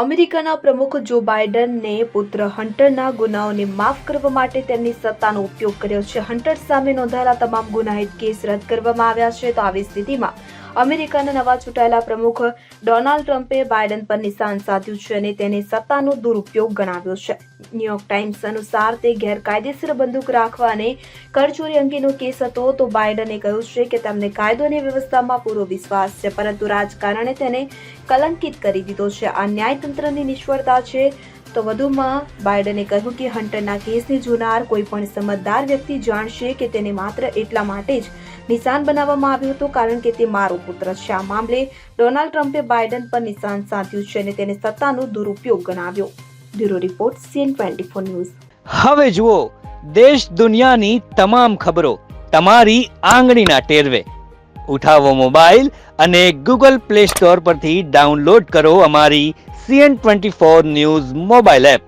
અમેરિકાના પ્રમુખ જો બાઇડનને પુત્ર હન્ટરના ગુનાઓને માફ કરવા માટે તેમની સત્તાનો ઉપયોગ કર્યો છે. હન્ટર સામે નોંધાયેલા તમામ ગુનાહિત કેસ રદ કરવામાં આવ્યા છે. તો આવી સ્થિતિમાં અમેરિકાના નવા ચૂંટાયેલા પ્રમુખ ડોનાલ્ડ ટ્રમ્પે બાઇડન પર નિશાન સાધ્યું છે અને તેને સત્તાનો દુરુપયોગ ગણાવ્યો છે. ન્યૂયોર્ક ટાઈમ્સ અનુસાર તે ગેરકાયદેસર બંદૂક રાખવા અને કરચોરી અંગેનો કેસ હતો. તો બાઇડને કહ્યું છે કે તેમને કાયદો અને વ્યવસ્થામાં પૂરો વિશ્વાસ છે, પરંતુ રાજકારણે તેને કલંકિત કરી દીધો છે. આ ન્યાયતંત્રની નિષ્ફળતા છે. તો વધુમાં બાઇડને કહ્યું કે હન્ટરના કેસને જોનાર કોઈ પણ સમજદાર વ્યક્તિ જાણશે કે તેને માત્ર એટલા માટે જ નિશાન બનાવવામાં આવ્યું હતું કારણ કે તે મારો પુત્ર છે. આ મામલે ડોનાલ્ડ ટ્રમ્પે બાઇડન પર નિશાન સાધ્યું છે અને તેને સત્તાનો દુરુપયોગ ગણાવ્યો. Bureau report CN24 news. હવે જુઓ દેશ દુનિયાની તમામ ખબરો તમારી આંગળીના ટેરવે. ઉઠાવો મોબાઈલ અને Google Play Store પરથી ડાઉનલોડ કરો અમારી CN24 ન્યૂઝ મોબાઈલ એપ.